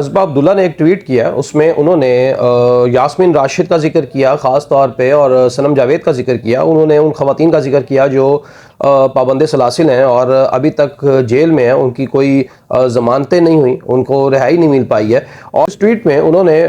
ازبا عبداللہ نے ایک ٹویٹ کیا، اس میں انہوں نے یاسمین راشد کا ذکر کیا خاص طور پہ، اور صنم جاوید کا ذکر کیا. انہوں نے ان خواتین کا ذکر کیا جو پابند سلاسل ہیں اور ابھی تک جیل میں ہیں، ان کی کوئی ضمانتیں نہیں ہوئیں، ان کو رہائی نہیں مل پائی ہے. اور اس ٹویٹ میں انہوں نے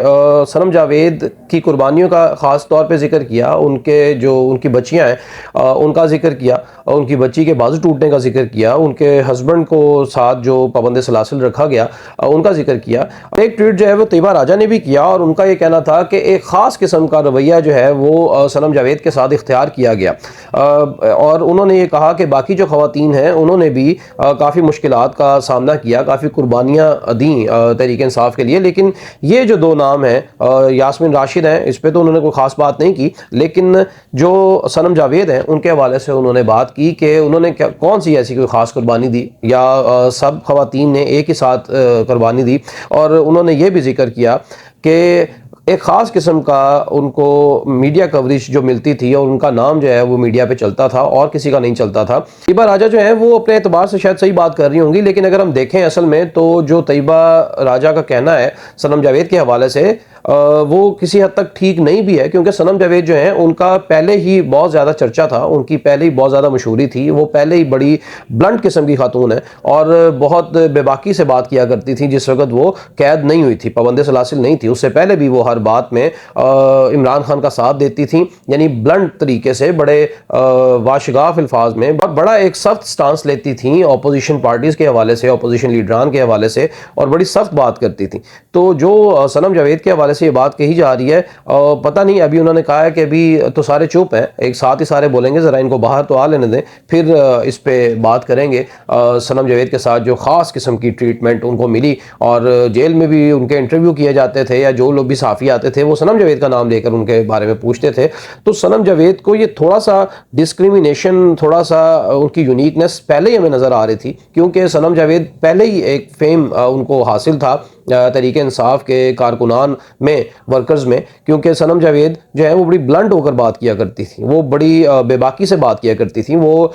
صنم جاوید کی قربانیوں کا خاص طور پہ ذکر کیا، ان کی بچیاں ہیں ان کا ذکر کیا، ان کی بچی کے بازو ٹوٹنے کا ذکر کیا، ان کے ہسبینڈ کو ساتھ جو پابند سلاسل رکھا گیا ان کا ذکر کیا. ایک ٹویٹ جو ہے وہ طیبہ راجہ نے بھی کیا، اور ان کا یہ کہنا تھا کہ ایک خاص قسم کا رویہ جو ہے وہ صنم جاوید کے ساتھ اختیار کیا گیا. اور انہوں نے یہ کہا کہ باقی جو خواتین ہیں انہوں نے بھی کافی مشکلات کا سامنا کیا، کافی قربانیاں دیں تحریک انصاف کے لیے، لیکن یہ جو دو نام ہیں یاسمین راشد ہیں، اس پہ تو انہوں نے کوئی خاص بات نہیں کی، لیکن جو صنم جاوید ہیں ان کے حوالے سے انہوں نے بات کی کہ انہوں نے کون سی ایسی کوئی خاص قربانی دی، یا سب خواتین نے ایک ہی ساتھ قربانی دی. اور انہوں نے یہ بھی ذکر کیا کہ ایک خاص قسم کا ان کو میڈیا کوریج جو ملتی تھی، اور ان کا نام جو ہے وہ میڈیا پہ چلتا تھا اور کسی کا نہیں چلتا تھا. طیبہ راجہ جو ہیں وہ اپنے اعتبار سے شاید صحیح بات کر رہی ہوں گی، لیکن اگر ہم دیکھیں اصل میں تو جو طیبہ راجہ کا کہنا ہے صنم جاوید کے حوالے سے وہ کسی حد تک ٹھیک نہیں بھی ہے، کیونکہ صنم جاوید جو ہیں ان کا پہلے ہی بہت زیادہ چرچا تھا، ان کی پہلے ہی بہت زیادہ مشہوری تھی، وہ پہلے ہی بڑی بلنٹ قسم کی خاتون ہے اور بہت بے باکی سے بات کیا کرتی تھی. جس وقت وہ قید نہیں ہوئی تھی، پابند سلاسل نہیں تھی، اس سے پہلے بھی وہ ہر بات میں عمران خان کا ساتھ دیتی تھیں، یعنی بلنٹ طریقے سے، بڑے واشگاف الفاظ میں بڑا ایک سخت سٹانس لیتی تھیں اپوزیشن پارٹیز کے حوالے سے، اپوزیشن لیڈران کے حوالے سے، اور بڑی سخت بات کرتی تھیں. تو جو صنم جاوید کے حوالے سے یہ بات کہی جا رہی ہے، پتہ نہیں، ابھی انہوں نے کہا ہے کہ ابھی تو سارے چپ ہیں، ایک ساتھ ہی سارے بولیں گے، ذرا ان کو باہر تو آ لینے دیں، پھر اس پہ بات کریں گے. صنم جاوید کے ساتھ جو خاص قسم کی ٹریٹمنٹ ان کو ملی، اور جیل میں بھی ان کے انٹرویو کیے جاتے تھے، یا جو لوگ بھی صحافی آتے تھے وہ صنم جاوید کا نام لے کر ان کے بارے میں پوچھتے تھے. تو صنم جاوید کو یہ تھوڑا سا ڈسکریمنیشن، تھوڑا سا ان کی یونیکنیس پہلے ہی ہمیں نظر آ رہی تھی، کیونکہ صنم جاوید پہلے ہی ایک فیم ان کو حاصل تھا تحریک انصاف کے کارکنان میں، ورکرز میں، کیونکہ صنم جاوید جو ہے وہ بڑی بلنٹ ہو کر بات کیا کرتی تھی، وہ بڑی بے باکی سے بات کیا کرتی تھی، وہ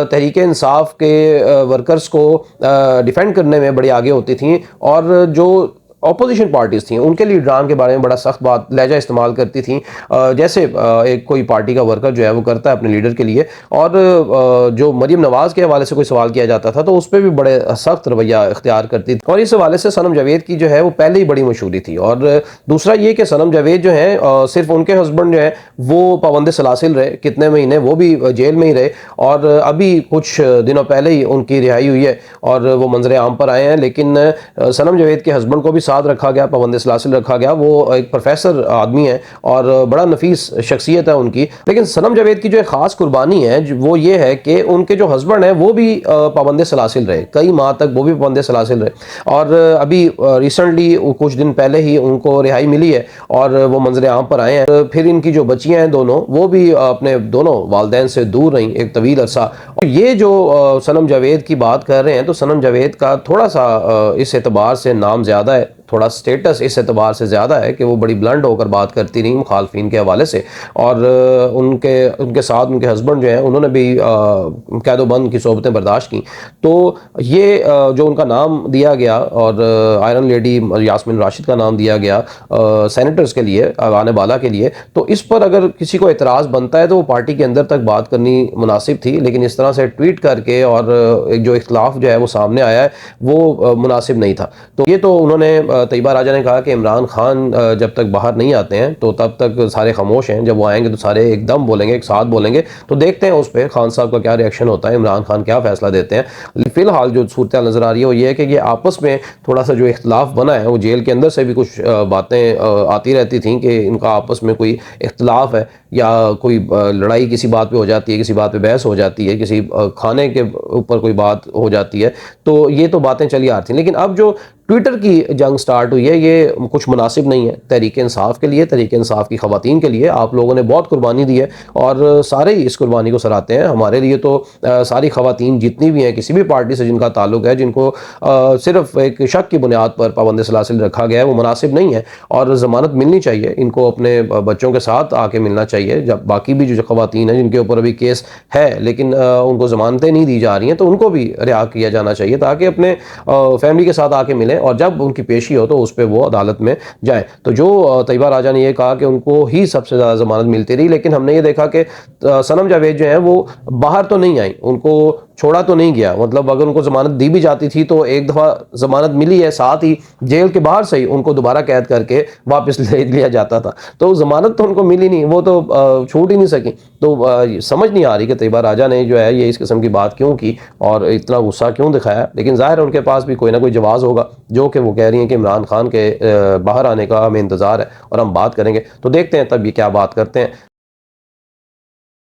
تحریک انصاف کے ورکرز کو ڈیفینڈ کرنے میں بڑی آگے ہوتی تھیں، اور جو اپوزیشن پارٹیز تھیں ان کے لیڈران کے بارے میں بڑا سخت بات لہجہ استعمال کرتی تھیں، جیسے ایک کوئی پارٹی کا ورکر جو ہے وہ کرتا ہے اپنے لیڈر کے لیے. اور جو مریم نواز کے حوالے سے کوئی سوال کیا جاتا تھا تو اس پہ بھی بڑے سخت رویہ اختیار کرتی تھی، اور اس حوالے سے صنم جاوید کی جو ہے وہ پہلے ہی بڑی مشہوری تھی. اور دوسرا یہ کہ صنم جاوید جو ہیں صرف ان کے ہسبینڈ جو ہیں وہ پابند سلاسل رہے کتنے مہینے، وہ بھی جیل میں ہی رہے، اور ابھی کچھ دنوں پہلے ہی ان کی رہائی ہوئی ہے اور وہ منظر عام پر آئے ہیں. لیکن صنم جاوید کے ہسبینڈ کو بھی ساتھ رکھا گیا، پابند سلاسل رکھا گیا، وہ ایک پروفیسر آدمی ہے اور بڑا نفیس شخصیت ہے ان کی. لیکن صنم جاوید کی جو ایک خاص قربانی ہے وہ یہ ہے کہ ان کے جو ہسبینڈ ہیں وہ بھی پابند سلاسل رہے، کئی ماہ تک وہ بھی پابند سلاسل رہے، اور ابھی ریسنٹلی کچھ دن پہلے ہی ان کو رہائی ملی ہے اور وہ منظر عام پر آئے ہیں. پھر ان کی جو بچیاں ہیں دونوں، وہ بھی اپنے دونوں والدین سے دور رہیں ایک طویل عرصہ. یہ جو صنم جاوید کی بات کر رہے ہیں تو صنم جاوید کا تھوڑا سا اس اعتبار سے نام زیادہ ہے، تھوڑا سٹیٹس اس اعتبار سے زیادہ ہے کہ وہ بڑی بلنڈ ہو کر بات کرتی رہی مخالفین کے حوالے سے، اور ان کے ساتھ ان کے ہسبینڈ جو ہیں انہوں نے بھی قید و بند کی صحبتیں برداشت کی. تو یہ جو ان کا نام دیا گیا، اور آئرن لیڈی یاسمین راشد کا نام دیا گیا سینیٹرز کے لیے، ایوان بالا کے لیے، تو اس پر اگر کسی کو اعتراض بنتا ہے تو وہ پارٹی کے اندر تک بات کرنی مناسب تھی، لیکن اس طرح سے ٹویٹ کر کے اور جو اختلاف جو ہے وہ سامنے آیا ہے وہ مناسب نہیں تھا. تو یہ تو انہوں نے طیبہ راجہ نے کہا کہ عمران خان جب تک باہر نہیں آتے ہیں تو تب تک سارے خاموش ہیں، جب وہ آئیں گے تو سارے ایک دم بولیں گے، ایک ساتھ بولیں گے. تو دیکھتے ہیں اس پہ خان صاحب کا کیا ری ایکشن ہوتا ہے، عمران خان کیا فیصلہ دیتے ہیں. فی الحال جو صورتحال نظر آ رہی ہے وہ یہ ہے کہ یہ آپس میں تھوڑا سا جو اختلاف بنا ہے، وہ جیل کے اندر سے بھی کچھ باتیں آتی رہتی تھیں کہ ان کا آپس میں کوئی اختلاف ہے، یا کوئی لڑائی کسی بات پہ ہو جاتی ہے، کسی بات پہ بحث ہو جاتی ہے، کسی کھانے کے اوپر کوئی بات ہو جاتی ہے. تو یہ تو باتیں چلی آ رہی تھیں، لیکن اب جو ٹویٹر کی جنگ سٹارٹ ہوئی ہے یہ کچھ مناسب نہیں ہے تحریک انصاف کے لیے، تحریک انصاف کی خواتین کے لیے. آپ لوگوں نے بہت قربانی دی ہے اور سارے ہی اس قربانی کو سراہتے ہیں. ہمارے لیے تو ساری خواتین جتنی بھی ہیں کسی بھی پارٹی سے جن کا تعلق ہے، جن کو صرف ایک شک کی بنیاد پر پابند سلاسل رکھا گیا ہے، وہ مناسب نہیں ہے، اور ضمانت ملنی چاہیے ان کو، اپنے بچوں کے ساتھ آ کے ملنا چاہیے. جب باقی بھی جو خواتین ہیں جن کے اوپر ابھی کیس ہے لیکن ان کو ضمانتیں نہیں دی جا رہی ہیں تو ان کو بھی رہا کیا جانا چاہیے، تاکہ اپنے فیملی کے ساتھ آ کے ملیں. اور جب ان کی پیشی ہو تو اس پہ وہ عدالت میں جائیں. تو جو طیبہ راجہ نے یہ کہا کہ ان کو ہی سب سے زیادہ ضمانت ملتی رہی، لیکن ہم نے یہ دیکھا کہ صنم جاوید جو ہیں وہ باہر تو نہیں آئیں، ان کو چھوڑا تو نہیں گیا. مطلب اگر ان کو ضمانت دی بھی جاتی تھی تو ایک دفعہ ضمانت ملی ہے، ساتھ ہی جیل کے باہر سے ہی ان کو دوبارہ قید کر کے واپس لے لیا جاتا تھا. تو ضمانت تو ان کو ملی نہیں، وہ تو چھوٹ ہی نہیں سکی. تو سمجھ نہیں آ رہی کہ طیبہ راجہ نے جو ہے یہ اس قسم کی بات کیوں کی اور اتنا غصہ کیوں دکھایا. لیکن ظاہر ہے ان کے پاس بھی کوئی نہ کوئی جواز ہوگا، جو کہ وہ کہہ رہی ہیں کہ عمران خان کے باہر آنے کا ہمیں انتظار ہے اور ہم بات کریں گے. تو دیکھتے ہیں تب یہ کیا بات کرتے ہیں.